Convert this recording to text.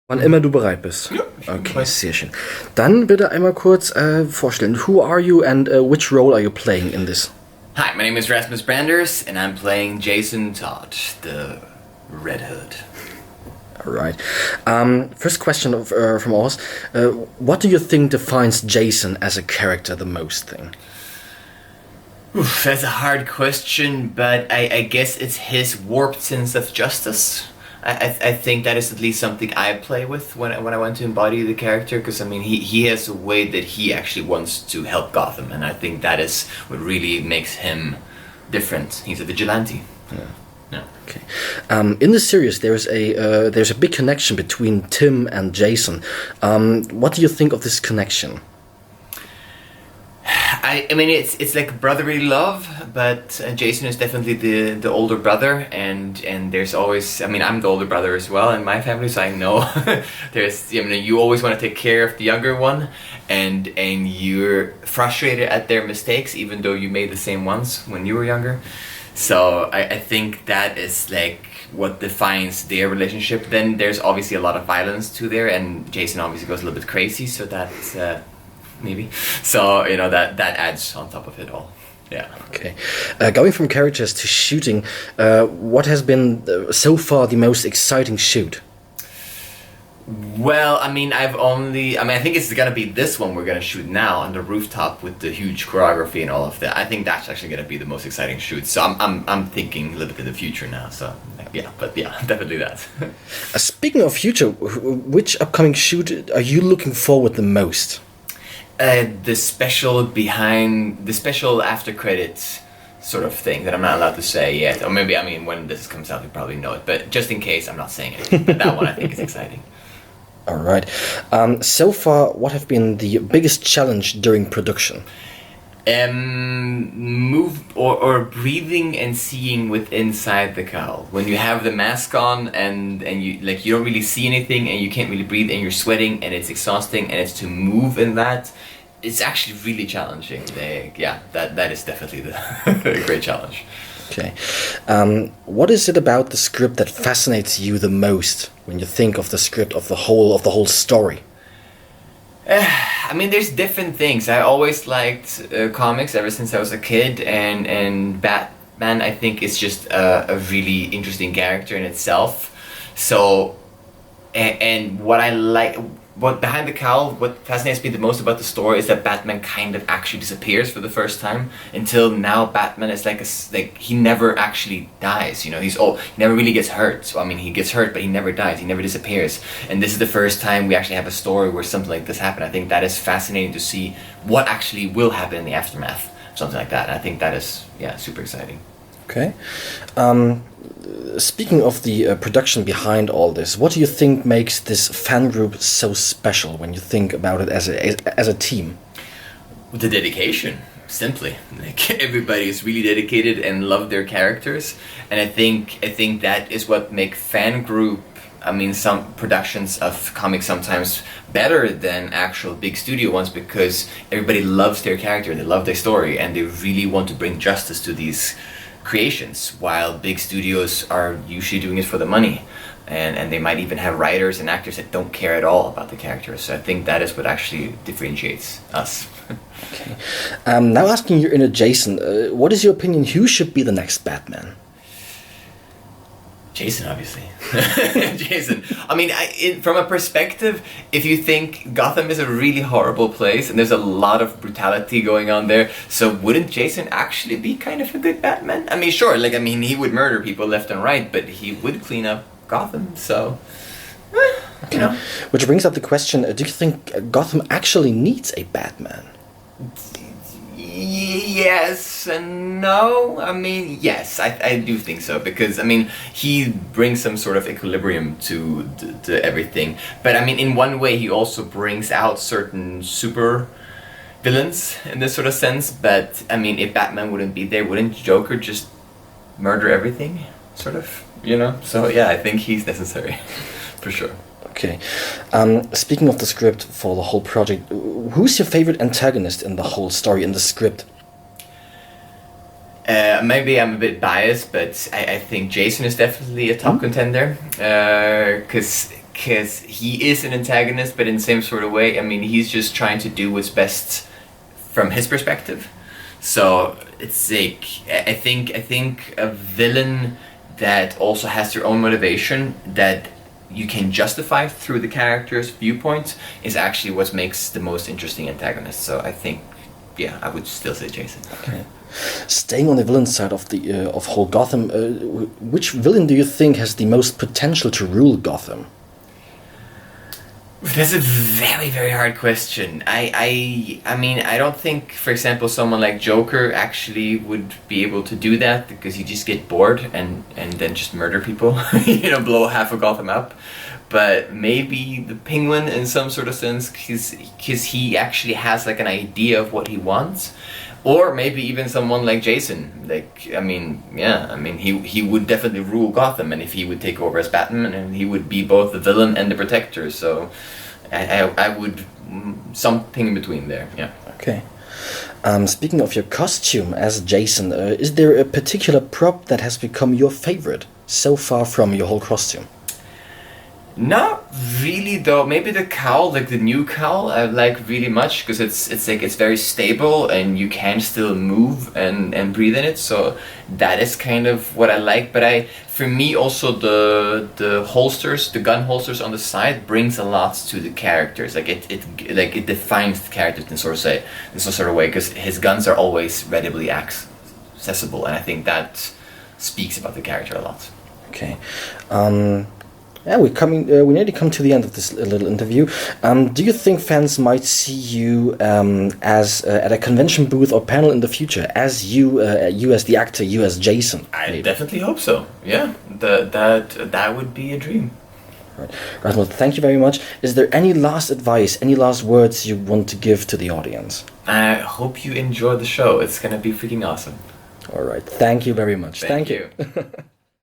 Wann immer du bereit bist. Ja, Okay, sehr schön. Dann bitte einmal kurz vorstellen. Who are you and which role are you playing in this? Hi, my name is Rasmus Banders, and I'm playing Jason Todd, the Red Hood. All right. First question from us. What do you think defines Jason as a character the most thing? Oof, that's a hard question, but I guess it's his warped sense of justice. I think that is at least something I play with when I want to embody the character, because I mean he has a way that he actually wants to help Gotham, and I think that is what really makes him different. He's a vigilante. Yeah. Okay. In the series, there's a big connection between Tim and Jason. What do you think of this connection? I mean it's like brotherly love, but Jason is definitely the older brother, and there's always, I mean, I'm the older brother as well in my family, so I know there's, you know, you always want to take care of the younger one, and you're frustrated at their mistakes even though you made the same ones when you were younger. So I think that is like what defines their relationship. Then there's obviously a lot of violence too there, and Jason obviously goes a little bit crazy, so that's maybe. So, you know, that adds on top of it all. Yeah. Okay. Going from characters to shooting, what has been so far the most exciting shoot? Well, I mean, I think it's gonna be this one we're gonna shoot now on the rooftop with the huge choreography and all of that. I think that's actually gonna be the most exciting shoot. So I'm thinking a little bit in the future now. So yeah, but yeah, definitely that. Speaking of future, which upcoming shoot are you looking forward the most? The special after credits sort of thing that I'm not allowed to say yet. Or maybe, I mean, when this comes out, you probably know it. But just in case, I'm not saying it. But that one I think is exciting. All right. So far, what have been the biggest challenge during production? Breathing and seeing with inside the cowl. When you have the mask on and you don't really see anything and you can't really breathe and you're sweating and it's exhausting, and it's to move in that, it's actually really challenging. That is definitely the great challenge. Okay. What is it about the script that fascinates you the most when you think of the script of the whole story? I mean, there's different things. I always liked comics ever since I was a kid, and Batman, I think, is just a really interesting character in itself. So, and what Behind the Cowl, what fascinates me the most about the story is that Batman kind of actually disappears for the first time. Until now, Batman is like he never actually dies. You know, he never really gets hurt. So I mean, he gets hurt, but he never dies. He never disappears. And this is the first time we actually have a story where something like this happened. I think that is fascinating to see what actually will happen in the aftermath, something like that. And I think that is super exciting. Okay. Speaking of the production behind all this, what do you think makes this fan group so special when you think about it as a team? The dedication, simply. Like, everybody is really dedicated and love their characters, and I think that is what makes fan group. I mean, some productions of comics sometimes better than actual big studio ones, because everybody loves their character, they love their story, and they really want to bring justice to these creations, while big studios are usually doing it for the money, and they might even have writers and actors that don't care at all about the characters. So I think that is what actually differentiates us. Okay. Now asking your inner Jason, what is your opinion? Who should be the next Batman? Jason, obviously. Jason. I mean, from a perspective, if you think Gotham is a really horrible place and there's a lot of brutality going on there, so wouldn't Jason actually be kind of a good Batman? I mean, sure, he would murder people left and right, but he would clean up Gotham, so, you know. Which brings up the question, do you think Gotham actually needs a Batman? Yes and no. I mean, yes, I do think so, because I mean he brings some sort of equilibrium to everything. But I mean, in one way, he also brings out certain super villains in this sort of sense. But I mean, if Batman wouldn't be there, wouldn't Joker just murder everything? Sort of, you know. So yeah, I think he's necessary for sure. Okay. Speaking of the script for the whole project, who's your favorite antagonist in the whole story, in the script? Maybe I'm a bit biased, but I think Jason is definitely a top contender. Because because he is an antagonist, but in the same sort of way. I mean, he's just trying to do what's best from his perspective. So it's like I think a villain that also has their own motivation that you can justify through the character's viewpoint is actually what makes the most interesting antagonist. So I think, yeah, I would still say Jason. Okay. Staying on the villain side of the of whole Gotham, which villain do you think has the most potential to rule Gotham? That's a very, very hard question. I mean, I don't think, for example, someone like Joker actually would be able to do that, because you just get bored and then just murder people, blow half of Gotham up. But maybe the Penguin in some sort of sense, because he actually has like an idea of what he wants. Or maybe even someone like Jason. He would definitely rule Gotham, and if he would take over as Batman, and he would be both the villain and the protector. So I would something in between there. Yeah. Okay. Speaking of your costume as Jason, is there a particular prop that has become your favorite so far from your whole costume? Not really, though. Maybe the cowl, like the new cowl, I like really much, because it's very stable and you can still move and breathe in it. So that is kind of what I like. But for me also the holsters, the gun holsters on the side brings a lot to the characters. Like it defines the characters in sort of way, because his guns are always readily accessible, and I think that speaks about the character a lot. Okay. Yeah, we nearly come to the end of this little interview. Do you think fans might see you as at a convention booth or panel in the future as you as the actor, you as Jason? I definitely hope so. Yeah, that would be a dream. Right. Rasmus, thank you very much. Is there any last advice, any last words you want to give to the audience? I hope you enjoy the show. It's gonna be freaking awesome. All right. Thank you very much. Thank you.